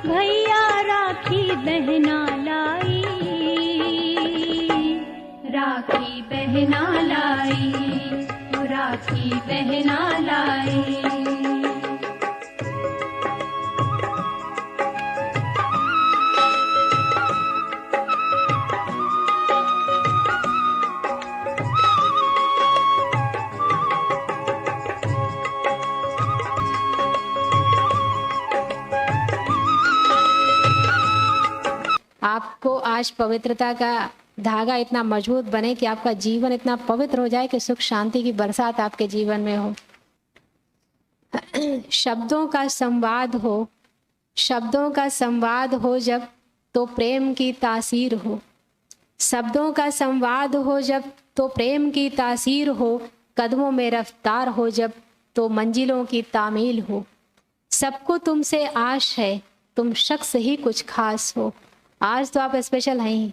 भैया राखी बहना लाई, राखी बहना लाई, राखी बहना लाई। आपको आज पवित्रता का धागा इतना मजबूत बने कि आपका जीवन इतना पवित्र हो जाए कि सुख शांति की बरसात आपके जीवन में हो। शब्दों का संवाद हो, शब्दों का संवाद हो जब तो प्रेम की तासीर हो, शब्दों का संवाद हो जब तो प्रेम की तासीर हो, कदमों में रफ्तार हो जब तो मंजिलों की तामील हो। सबको तुमसे आश है, तुम शख्स ही कुछ खास हो। आज तो आप स्पेशल हैं ही।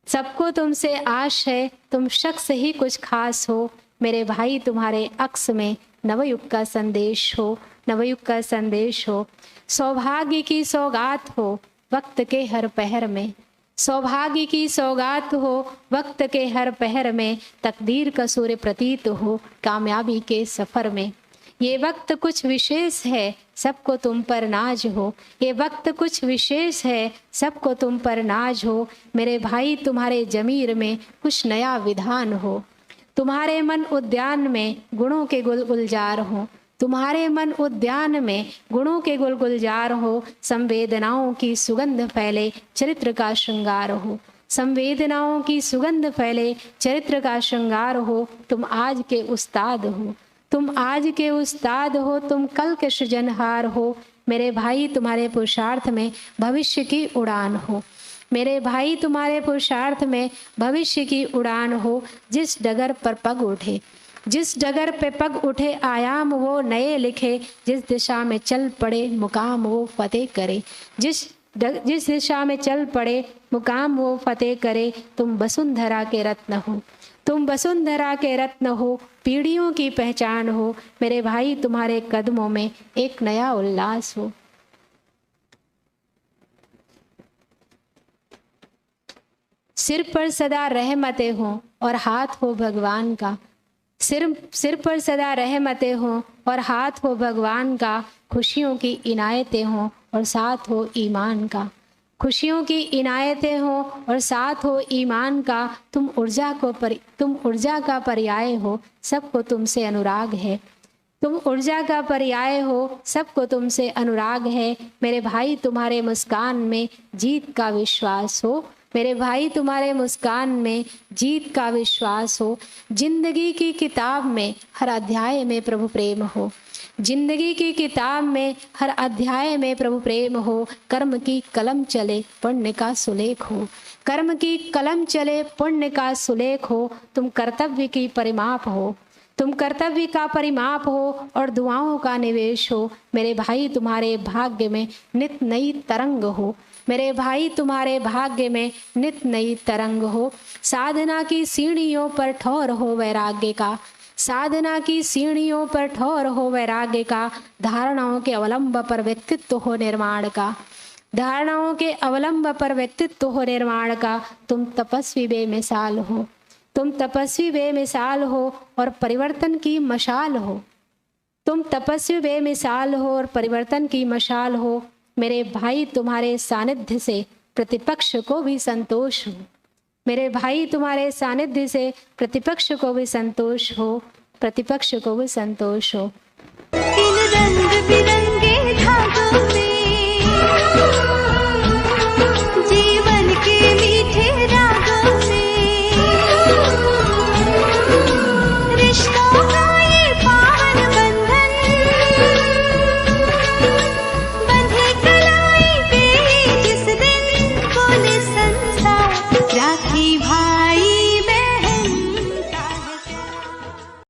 सबको तुमसे आश है, तुम शख्स ही कुछ खास हो। मेरे भाई तुम्हारे अक्स में नवयुग का संदेश हो, नवयुग का संदेश हो। सौभाग्य की सौगात हो वक्त के हर पहर में, सौभाग्य की सौगात हो वक्त के हर पहर में। तकदीर का सूर्य प्रतीत हो कामयाबी के सफर में। ये वक्त कुछ विशेष है, सबको तुम पर नाज हो। ये वक्त कुछ विशेष है, सबको तुम पर नाज हो। मेरे भाई तुम्हारे जमीर में कुछ नया विधान हो। तुम्हारे मन उद्यान में गुणों के गुल गुलजार हो, तुम्हारे मन उद्यान में गुणों के गुल गुलजार हो। संवेदनाओं की सुगंध फैले चरित्र का श्रृंगार हो, संवेदनाओं की सुगंध फैले चरित्र का श्रृंगार हो। तुम आज के उस्ताद हो, तुम आज के उस्ताद हो, तुम कल के सृजनहार हो। मेरे भाई तुम्हारे पुरुषार्थ में भविष्य की उड़ान हो, मेरे भाई तुम्हारे पुरुषार्थ में भविष्य की उड़ान हो। जिस डगर पर पग उठे, जिस डगर पे पग उठे आयाम वो नए लिखे। जिस दिशा में चल पड़े मुकाम वो फतेह करे, जिस दिशा में चल पड़े मुकाम वो फतेह करे। तुम वसुंधरा के रत्न हो, तुम वसुंधरा के रत्न हो, पीढ़ियों की पहचान हो। मेरे भाई तुम्हारे कदमों में एक नया उल्लास हो। सिर पर सदा रहमतें हो और हाथ हो भगवान का, सिर पर सदा रहमतें हो और हाथ हो भगवान का। खुशियों की इनायतें हो और साथ हो ईमान का, खुशियों की इनायतें हो और साथ हो ईमान का। तुम ऊर्जा का पर्याय हो, सबको तुमसे अनुराग है। तुम ऊर्जा का पर्याय हो, सबको तुमसे अनुराग है। मेरे भाई तुम्हारे मुस्कान में जीत का विश्वास हो, मेरे भाई तुम्हारे मुस्कान में जीत का विश्वास हो। जिंदगी की किताब में हर अध्याय में प्रभु प्रेम हो, जिंदगी की किताब में हर अध्याय में प्रभु प्रेम हो। कर्म की कलम चले पुण्य का सुलेख हो, कर्म की कलम चले पुण्य का सुलेख हो। तुम कर्तव्य की परिमाप हो, तुम कर्तव्य का परिमाप हो और दुआओं का निवेश हो। मेरे भाई तुम्हारे भाग्य में नित नई तरंग हो, मेरे भाई तुम्हारे भाग्य में नित नई तरंग हो। साधना की सीढ़ियों पर ठौर हो वैराग्य का, साधना की सीढ़ियों पर ठौर हो वैराग्य का। धारणाओं के अवलंब पर व्यक्तित्व हो निर्माण का, धारणाओं के अवलंब पर व्यक्तित्व हो निर्माण का। तुम तपस्वी बेमिसाल हो, तुम तपस्वी बेमिसाल हो और परिवर्तन की मशाल हो, तुम तपस्वी बेमिसाल हो और परिवर्तन की मशाल हो। मेरे भाई तुम्हारे सानिध्य से प्रतिपक्ष को भी संतोष हो, मेरे भाई तुम्हारे सानिध्य से प्रतिपक्ष को भी संतोष हो, प्रतिपक्ष को भी संतोष हो। इन रंग बिरंगे धागों से